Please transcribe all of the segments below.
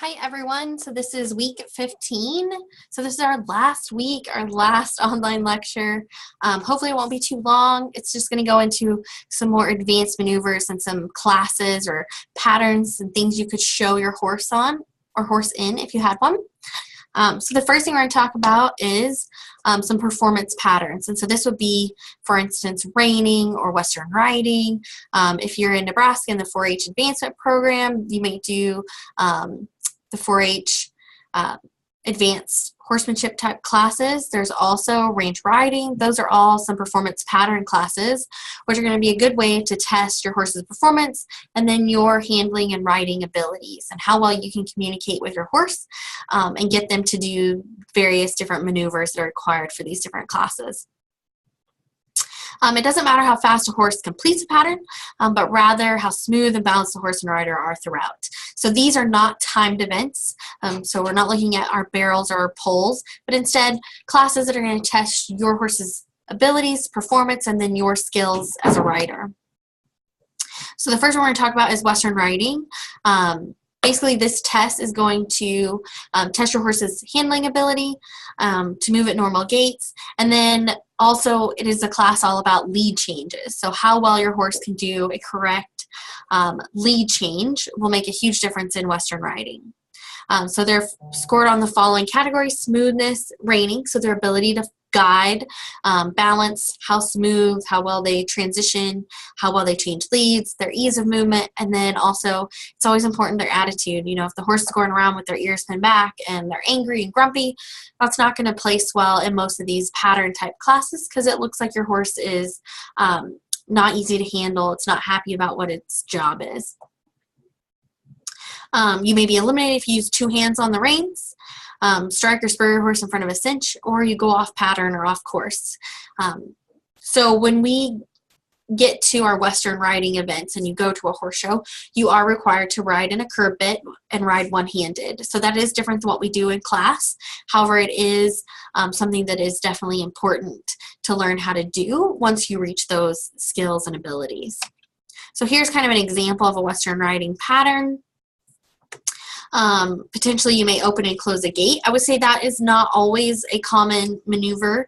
Hi everyone, so this is week 15. So this is our last week, our last online lecture. Hopefully it won't be too long. It's just going to go into some more advanced maneuvers and some classes or patterns and things you could show your horse on or horse in if you had one. So the first thing we're going to talk about is some performance patterns. And so this would be, for instance, reining or Western riding. If you're in Nebraska in the 4-H advancement program, you may do the 4-H advanced horsemanship type classes. There's also range riding. Those are all some performance pattern classes, which are going to be a good way to test your horse's performance and then your handling and riding abilities and how well you can communicate with your horse and get them to do various different maneuvers that are required for these different classes. It doesn't matter how fast a horse completes a pattern, but rather how smooth and balanced the horse and rider are throughout. So these are not timed events, so we're not looking at our barrels or our poles, but instead classes that are going to test your horse's abilities, performance, and then your skills as a rider. So the first one we're going to talk about is Western riding. Basically, this test is going to test your horse's handling ability, to move at normal gaits, and then also it is a class all about lead changes. So how well your horse can do a correct lead change will make a huge difference in Western riding. So they're scored on the following categories: smoothness, reining, so their ability to guide, balance, how smooth, how well they transition, how well they change leads, their ease of movement, and then also it's always important their attitude. You know, if the horse is going around with their ears pinned back and they're angry and grumpy, that's not going to place well in most of these pattern type classes because it looks like your horse is not easy to handle. It's not happy about what its job is. You may be eliminated if you use two hands on the reins, strike or spur your horse in front of a cinch, or you go off pattern or off course. So when we get to our Western riding events and you go to a horse show, you are required to ride in a curb bit and ride one-handed. So that is different than what we do in class. However, it is something that is definitely important to learn how to do once you reach those skills and abilities. So here's kind of an example of a Western riding pattern. Potentially you may open and close a gate. I would say that is not always a common maneuver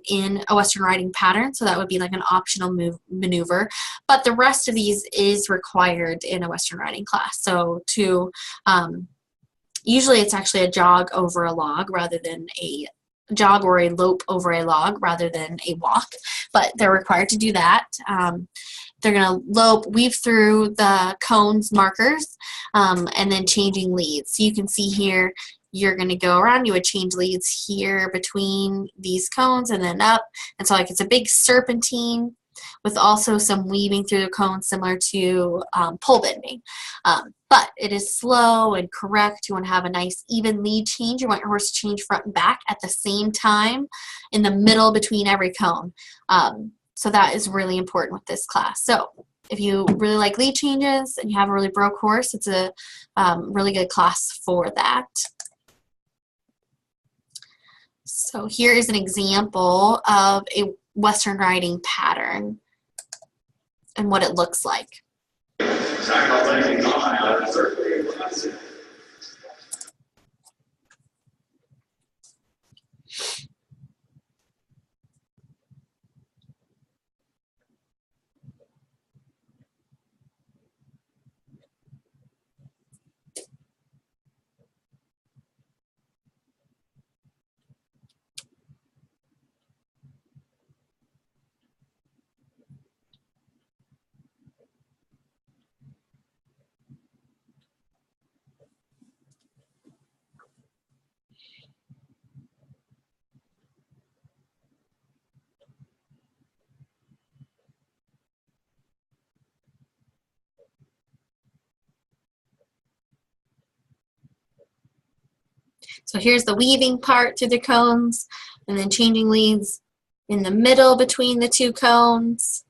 in a Western riding pattern, so that would be like an optional maneuver, but the rest of these is required in a Western riding class. So to usually it's actually a jog over a log rather than a jog, or a lope over a log rather than a walk, but they're required to do that. They're going to lope, weave through the cones markers, and then changing leads. So you can see here, you're going to go around, you would change leads here between these cones and then up. And so like it's a big serpentine with also some weaving through the cones similar to pole bending. But it is slow and correct. You want to have a nice even lead change. You want your horse to change front and back at the same time in the middle between every cone. So that is really important with this class. So if you really like lead changes and you have a really broke horse, it's a really good class for that. So here is an example of a Western riding pattern and what it looks like. So here's the weaving part through the cones, and then changing leads in the middle between the two cones.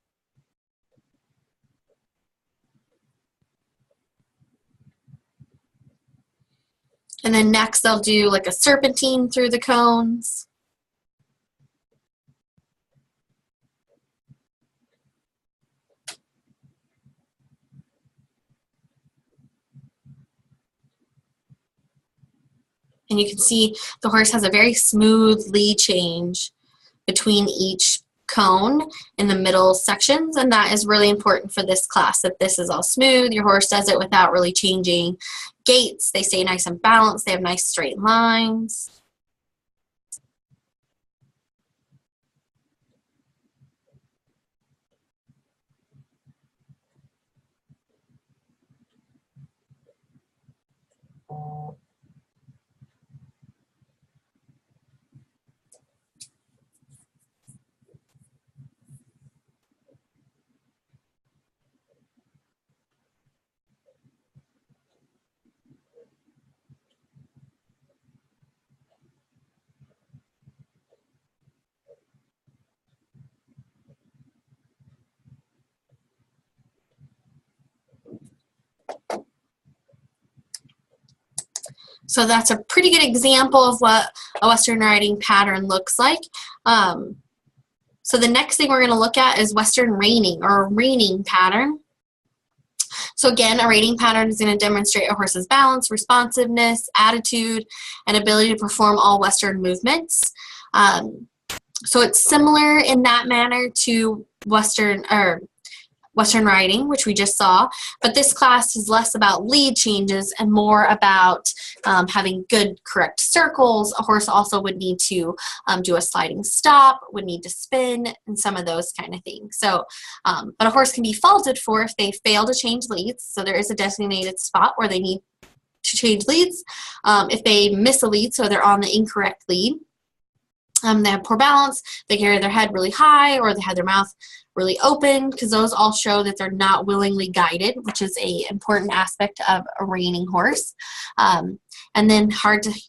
And then next they'll do like a serpentine through the cones. And you can see the horse has a very smooth lead change between each cone in the middle sections, and that is really important for this class, that this is all smooth. Your horse does it without really changing gaits. They stay nice and balanced. They have nice straight lines. So that's a pretty good example of what a Western riding pattern looks like. So the next thing we're going to look at is Western reining, or a reining pattern. So again, a reining pattern is going to demonstrate a horse's balance, responsiveness, attitude, and ability to perform all Western movements. So it's similar in that manner to Western riding, which we just saw, but this class is less about lead changes and more about having good, correct circles. A horse also would need to do a sliding stop, would need to spin, and some of those kind of things. So, but a horse can be faulted for if they fail to change leads. So there is a designated spot where they need to change leads. If they miss a lead, so they're on the incorrect lead, they have poor balance, they carry their head really high, or they have their mouth really open, because those all show that they're not willingly guided, which is an important aspect of a reining horse. And then hard to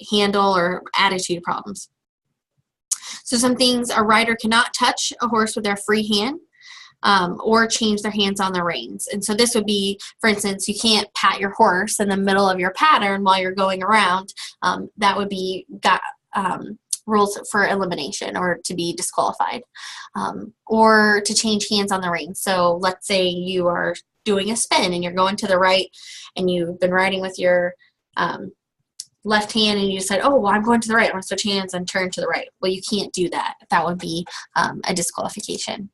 handle, or attitude problems. So some things: a rider cannot touch a horse with their free hand, or change their hands on the reins. And so this would be, for instance, you can't pat your horse in the middle of your pattern while you're going around. That would be rules for elimination, or to be disqualified, or to change hands on the reins. So let's say you are doing a spin and you're going to the right, and you've been riding with your left hand, and you said, oh, well, I'm going to the right, I'm going to switch hands and turn to the right. Well, you can't do that. That would be a disqualification.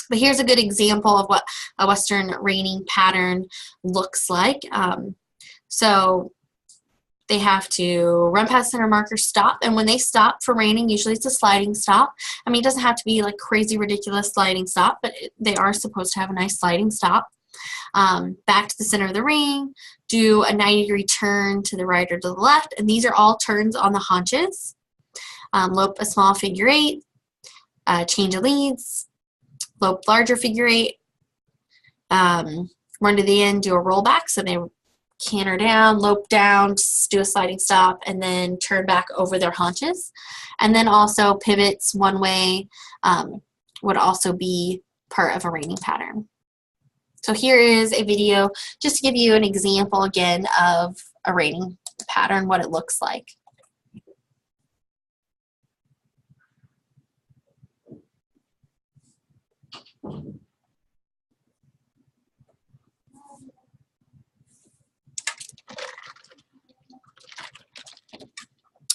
But here's a good example of what a Western reining pattern looks like. So they have to run past center marker, stop, and when they stop for reining, usually it's a sliding stop. I mean, it doesn't have to be like crazy ridiculous sliding stop, but they are supposed to have a nice sliding stop. Back to the center of the ring, do a 90-degree turn to the right or to the left, and these are all turns on the haunches. Lope a small figure eight, change of leads, lope larger figure eight, run to the end, do a rollback, so they canter down, lope down, do a sliding stop, and then turn back over their haunches. And then also pivots one way would also be part of a reining pattern. So here is a video just to give you an example again of a reining pattern, what it looks like.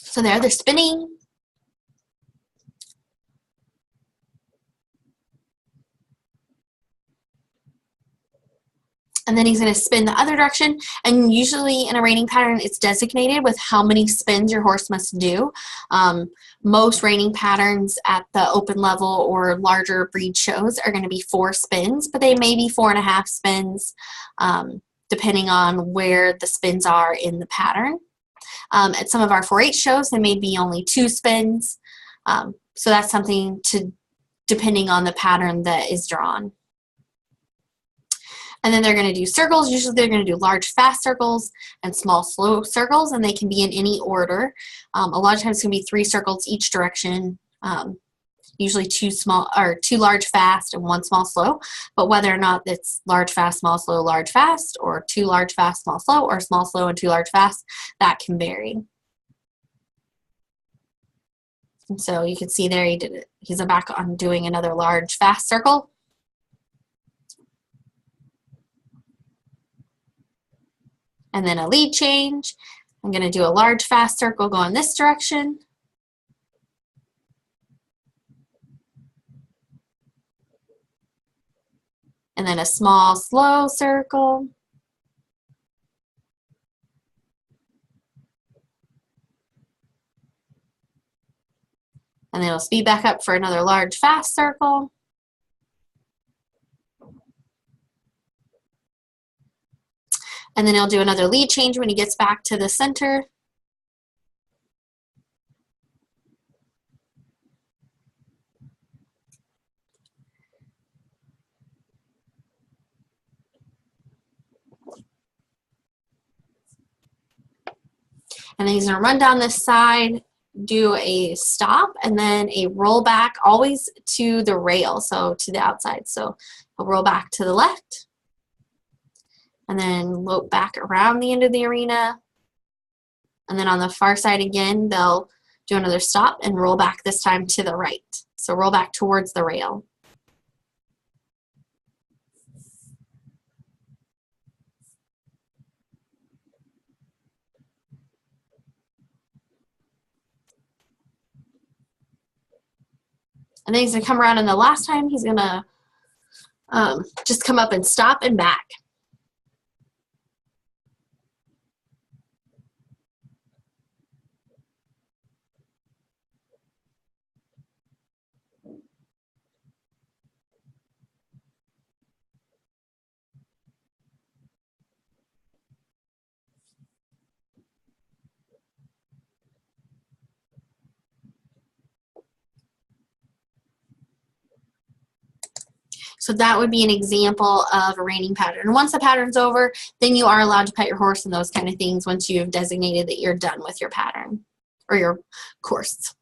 So there, they're spinning. And then he's going to spin the other direction. And usually in a reining pattern, it's designated with how many spins your horse must do. Most reining patterns at the open level or larger breed shows are going to be 4 spins, but they may be 4.5 spins, depending on where the spins are in the pattern. At some of our 4-H shows, they may be only 2 spins. So that's something to, depending on the pattern that is drawn. And then they're going to do circles. Usually they're going to do large, fast circles and small, slow circles, and they can be in any order. A lot of times it's going to be 3 circles each direction, usually 2 large, fast, and 1 small, slow. But whether or not it's large, fast, small, slow, large, fast, or 2 large, fast, small, slow, or small, slow, and 2 large, fast, that can vary. And so you can see there he did it. He's back on doing another large, fast circle. And then a lead change, I'm going to do a large fast circle going this direction. And then a small slow circle. And then it'll speed back up for another large fast circle. And then he'll do another lead change when he gets back to the center. And then he's going to run down this side, do a stop, and then a roll back, always to the rail, so to the outside. So he'll roll back to the left, and then lope back around the end of the arena. And then on the far side again, they'll do another stop and roll back, this time to the right. So roll back towards the rail. And then he's going to come around, and the last time he's going to just come up and stop and back. So that would be an example of a reining pattern. Once the pattern's over, then you are allowed to pet your horse and those kind of things once you've designated that you're done with your pattern or your course.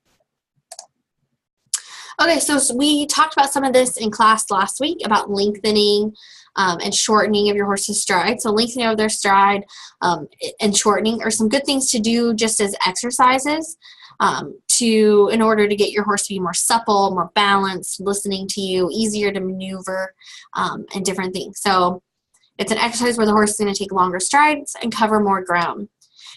Okay, so we talked about some of this in class last week about lengthening and shortening of your horse's stride. So lengthening of their stride and shortening are some good things to do just as exercises in order to get your horse to be more supple, more balanced, listening to you, easier to maneuver, and different things. So it's an exercise where the horse is going to take longer strides and cover more ground.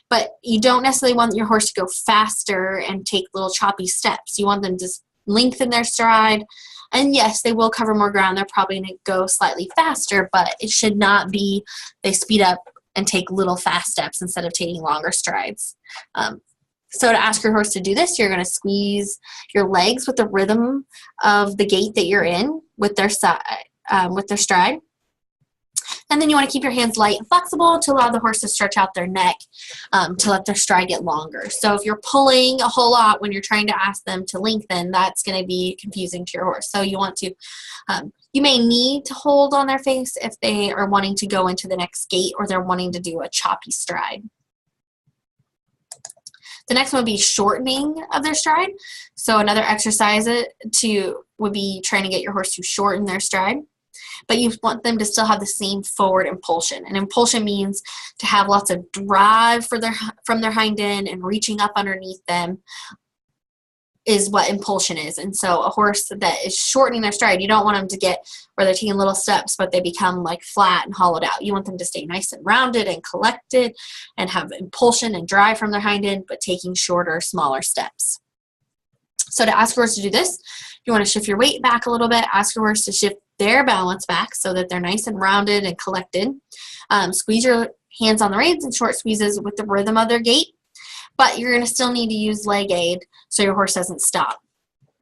But you don't necessarily want your horse to go faster and take little choppy steps. You want them to lengthen their stride. And yes, they will cover more ground. They're probably going to go slightly faster, but it should not be they speed up and take little fast steps instead of taking longer strides. So to ask your horse to do this, you're going to squeeze your legs with the rhythm of the gait that you're in with their stride. And then you want to keep your hands light and flexible to allow the horse to stretch out their neck to let their stride get longer. So if you're pulling a whole lot when you're trying to ask them to lengthen, that's going to be confusing to your horse. So you want to, you may need to hold on their face if they are wanting to go into the next gait or they're wanting to do a choppy stride. The next one would be shortening of their stride. So another exercise would be trying to get your horse to shorten their stride. But you want them to still have the same forward impulsion. And impulsion means to have lots of drive from their hind end and reaching up underneath them is what impulsion is. And so a horse that is shortening their stride, you don't want them to get where they're taking little steps, but they become like flat and hollowed out. You want them to stay nice and rounded and collected and have impulsion and drive from their hind end, but taking shorter, smaller steps. So to ask your horse to do this, you want to shift your weight back a little bit, ask your horse to shift their balance back so that they're nice and rounded and collected. Squeeze your hands on the reins and short squeezes with the rhythm of their gait, but you're going to still need to use leg aid so your horse doesn't stop.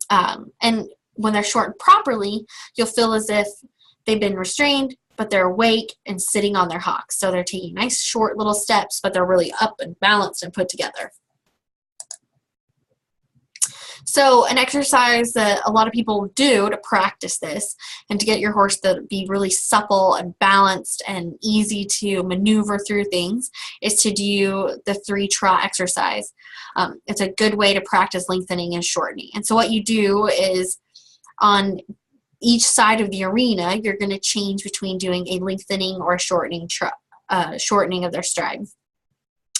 And when they're shortened properly, you'll feel as if they've been restrained, but they're awake and sitting on their hocks. So they're taking nice short little steps, but they're really up and balanced and put together. So an exercise that a lot of people do to practice this and to get your horse to be really supple and balanced and easy to maneuver through things is to do the 3-trot exercise. It's a good way to practice lengthening and shortening. And so what you do is on each side of the arena, you're going to change between doing a lengthening or a shortening of their stride.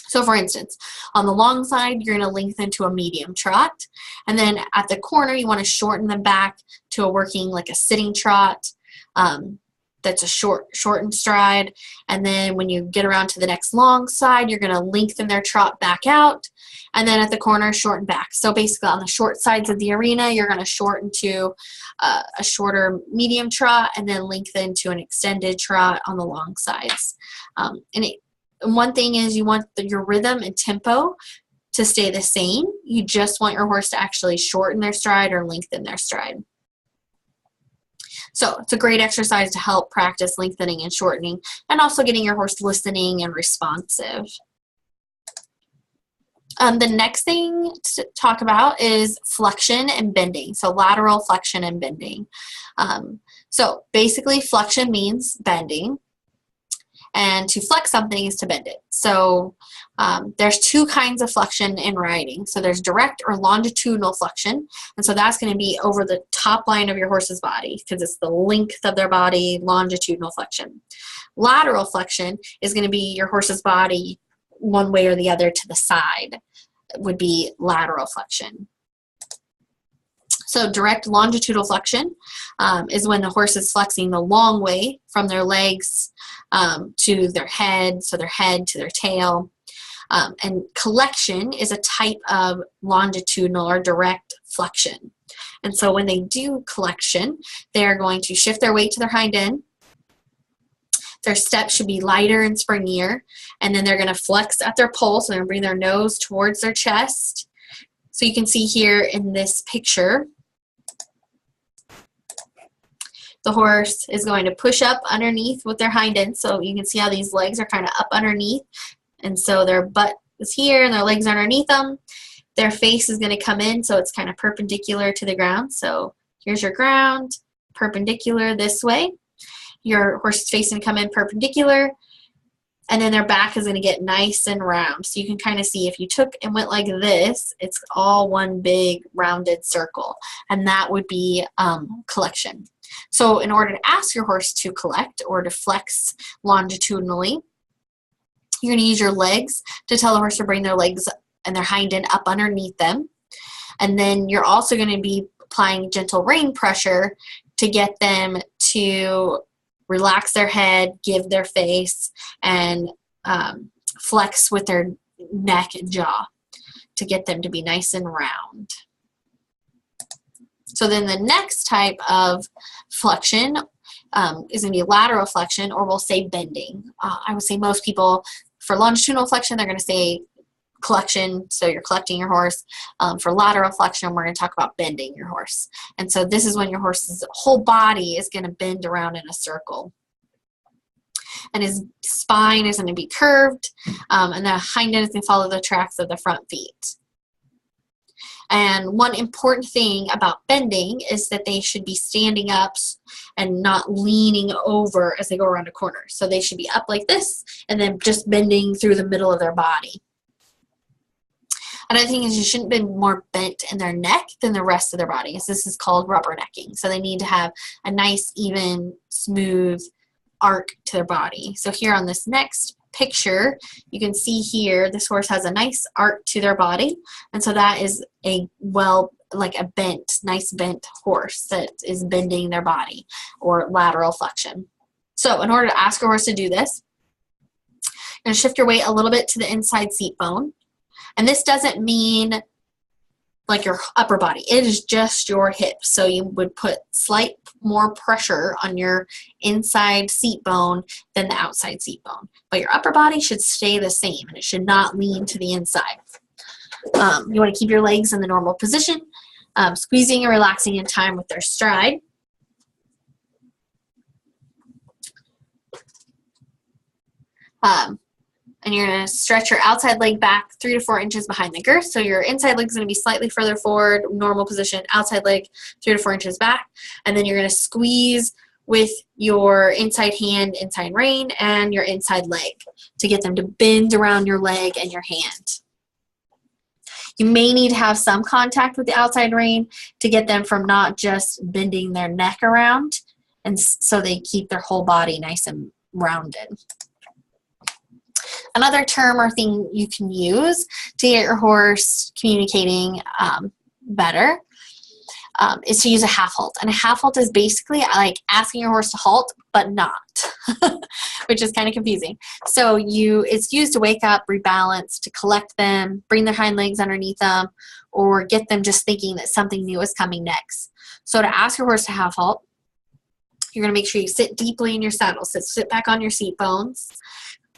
So for instance, on the long side, you're going to lengthen to a medium trot. And then at the corner, you want to shorten them back to a working, like a sitting trot. that's a shortened stride. And then when you get around to the next long side, you're going to lengthen their trot back out. And then at the corner, shorten back. So basically on the short sides of the arena, you're going to shorten to a shorter medium trot and then lengthen to an extended trot on the long sides. And one thing is you want your rhythm and tempo to stay the same. You just want your horse to actually shorten their stride or lengthen their stride. So it's a great exercise to help practice lengthening and shortening, and also getting your horse listening and responsive. The next thing to talk about is flexion and bending. So lateral flexion and bending. So basically flexion means bending, and to flex something is to bend it. So there's two kinds of flexion in riding. So there's direct or longitudinal flexion, and so that's going to be over the top line of your horse's body because it's the length of their body, longitudinal flexion. Lateral flexion is going to be your horse's body one way or the other to the side, would be lateral flexion. So direct longitudinal flexion is when the horse is flexing the long way from their legs to their head, so their head to their tail. And collection is a type of longitudinal or direct flexion. And so when they do collection, they're going to shift their weight to their hind end. Their step should be lighter and springier. And then they're going to flex at their pole, so they're going to bring their nose towards their chest. So you can see here in this picture, the horse is going to push up underneath with their hind end. So you can see how these legs are kind of up underneath. And so their butt is here and their legs are underneath them. Their face is going to come in, so it's kind of perpendicular to the ground. So here's your ground, perpendicular this way. Your horse's face is going to come in perpendicular. And then their back is going to get nice and round. So you can kind of see if you took and went like this, it's all one big rounded circle. And that would be collection. So in order to ask your horse to collect or to flex longitudinally, you're going to use your legs to tell the horse to bring their legs and their hind end up underneath them. And then you're also going to be applying gentle rein pressure to get them to relax their head, give their face, and flex with their neck and jaw to get them to be nice and round. So then the next type of flexion is going to be lateral flexion, or we'll say bending. I would say most people, for longitudinal flexion, they're going to say collection, so you're collecting your horse. For lateral flexion, we're going to talk about bending your horse. And so this is when your horse's whole body is going to bend around in a circle. And his spine is going to be curved, and the hind end is going to follow the tracks of the front feet. And one important thing about bending is that they should be standing up and not leaning over as they go around a corner. So they should be up like this and then just bending through the middle of their body. Another thing is you shouldn't be more bent in their neck than the rest of their body. So this is called rubbernecking. So they need to have a nice, even, smooth arc to their body. So here on this next picture, you can see here this horse has a nice arc to their body, and so that is a nice bent horse that is bending their body, or lateral flexion. So in order to ask a horse to do this, you're going to shift your weight a little bit to the inside seat bone, and this doesn't mean like your upper body. It is just your hips. So you would put slight more pressure on your inside seat bone than the outside seat bone. But your upper body should stay the same, and it should not lean to the inside. You want to keep your legs in the normal position, squeezing and relaxing in time with their stride. And you're going to stretch your outside leg back 3 to 4 inches behind the girth. So your inside leg is going to be slightly further forward, normal position, outside leg 3 to 4 inches back. And then you're going to squeeze with your inside hand, inside rein, and your inside leg to get them to bend around your leg and your hand. You may need to have some contact with the outside rein to get them from not just bending their neck around, and so they keep their whole body nice and rounded. Another term or thing you can use to get your horse communicating better is to use a half halt. And a half halt is basically like asking your horse to halt, but not, which is kind of confusing. So it's used to wake up, rebalance, to collect them, bring their hind legs underneath them, or get them just thinking that something new is coming next. So to ask your horse to half halt, you're going to make sure you sit deeply in your saddle. So sit back on your seat bones.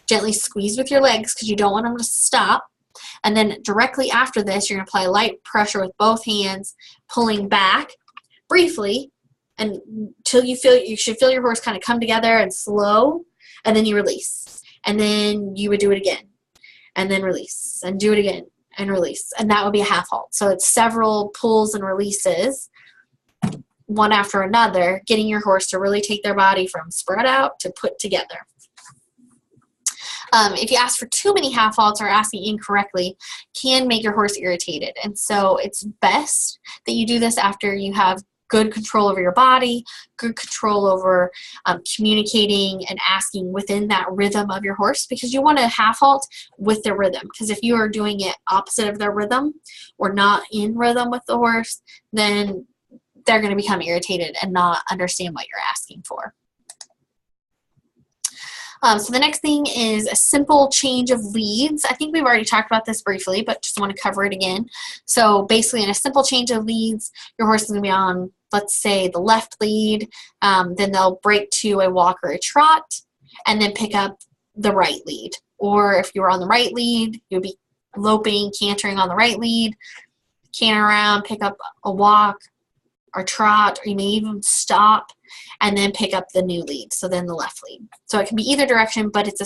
Gently squeeze with your legs because you don't want them to stop. And then directly after this, you're going to apply light pressure with both hands, pulling back briefly until you should feel your horse kind of come together and slow, and then you release. And then you would do it again, and then release, and do it again, and release. And that would be a half halt. So it's several pulls and releases, one after another, getting your horse to really take their body from spread out to put together. If you ask for too many half halts or asking incorrectly, can make your horse irritated. And so it's best that you do this after you have good control over your body, good control over communicating and asking within that rhythm of your horse, because you want to half halt with their rhythm. Because if you are doing it opposite of their rhythm or not in rhythm with the horse, then they're going to become irritated and not understand what you're asking for. So the next thing is a simple change of leads. I think we've already talked about this briefly, but just want to cover it again. So basically in a simple change of leads, your horse is going to be on, let's say, the left lead. Then they'll break to a walk or a trot and then pick up the right lead. Or if you were on the right lead, you'll be loping, cantering on the right lead, canter around, pick up a walk or trot, or you may even stop and then pick up the new lead, so then the left lead. So it can be either direction, but it's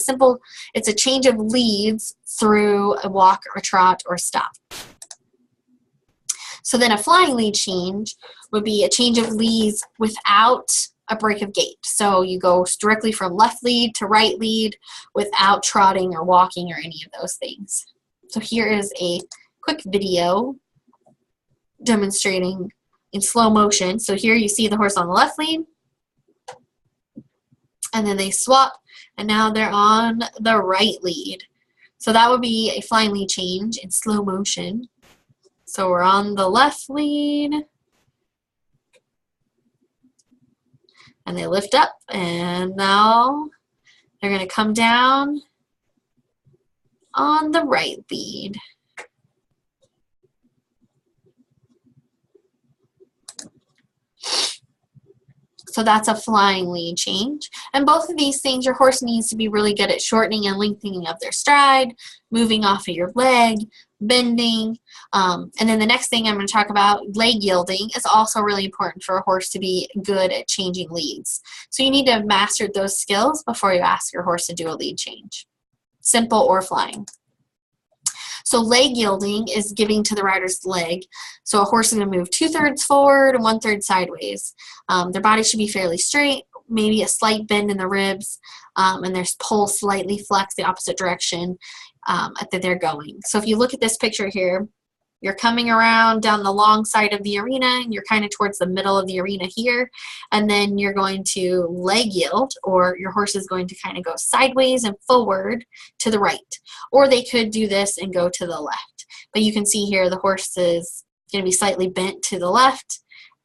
a change of leads through a walk or trot or stop. So then a flying lead change would be a change of leads without a break of gait. So you go directly from left lead to right lead without trotting or walking or any of those things. So here is a quick video demonstrating in slow motion. So here you see the horse on the left lead, and then they swap, and now they're on the right lead. So that would be a flying lead change in slow motion. So we're on the left lead, and they lift up, and now they're going to come down on the right lead. So that's a flying lead change. And both of these things, your horse needs to be really good at shortening and lengthening of their stride, moving off of your leg, bending. And then the next thing I'm going to talk about, leg yielding, is also really important for a horse to be good at changing leads. So you need to have mastered those skills before you ask your horse to do a lead change, simple or flying. So leg yielding is giving to the rider's leg. So a horse is going to move 2/3 forward and 1/3 sideways. Their body should be fairly straight, maybe a slight bend in the ribs, and their poll slightly flex the opposite direction that they're going. So if you look at this picture here, you're coming around down the long side of the arena, and you're kind of towards the middle of the arena here, and then you're going to leg yield, or your horse is going to kind of go sideways and forward to the right. Or they could do this and go to the left. But you can see here the horse is going to be slightly bent to the left,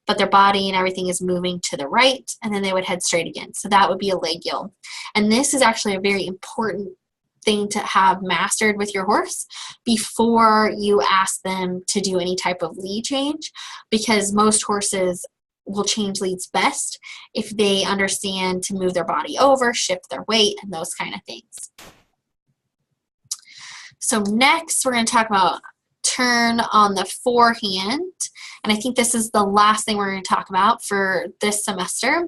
but their body and everything is moving to the right, and then they would head straight again. So that would be a leg yield. And this is actually a very important thing to have mastered with your horse before you ask them to do any type of lead change, because most horses will change leads best if they understand to move their body over, shift their weight, and those kind of things. So next we're going to talk about turn on the forehand, and I think this is the last thing we're going to talk about for this semester.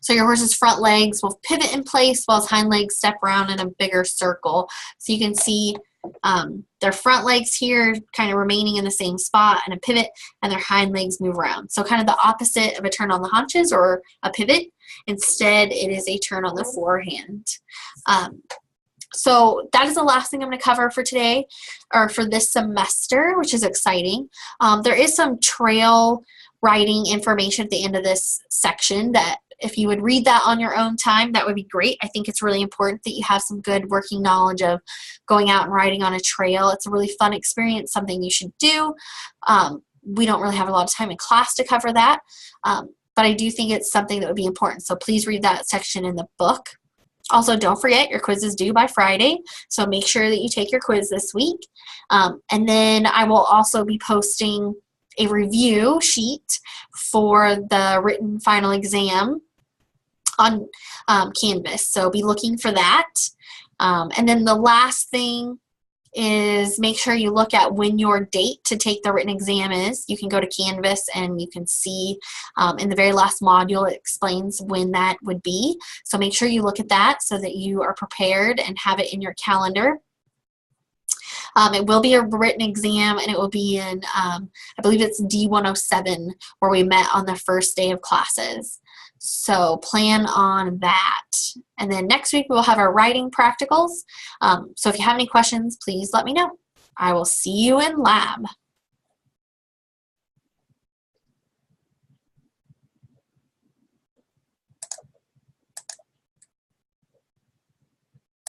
So your horse's front legs will pivot in place while his hind legs step around in a bigger circle. So you can see their front legs here kind of remaining in the same spot and a pivot, and their hind legs move around. So kind of the opposite of a turn on the haunches or a pivot. Instead, it is a turn on the forehand. So that is the last thing I'm going to cover for today, or for this semester, which is exciting. There is some trail riding information at the end of this section that if you would read that on your own time, that would be great. I think it's really important that you have some good working knowledge of going out and riding on a trail. It's a really fun experience, something you should do. we don't really have a lot of time in class to cover that, but I do think it's something that would be important. So please read that section in the book. Also, don't forget your quiz is due by Friday, so make sure that you take your quiz this week. And then I will also be posting a review sheet for the written final exam on Canvas, so be looking for that. And then the last thing is make sure you look at when your date to take the written exam is. You can go to Canvas and you can see in the very last module it explains when that would be. So make sure you look at that so that you are prepared and have it in your calendar. It will be a written exam, and it will be in, I believe it's D107, where we met on the first day of classes. So plan on that. And then next week we'll have our writing practicals. So if you have any questions, please let me know. I will see you in lab.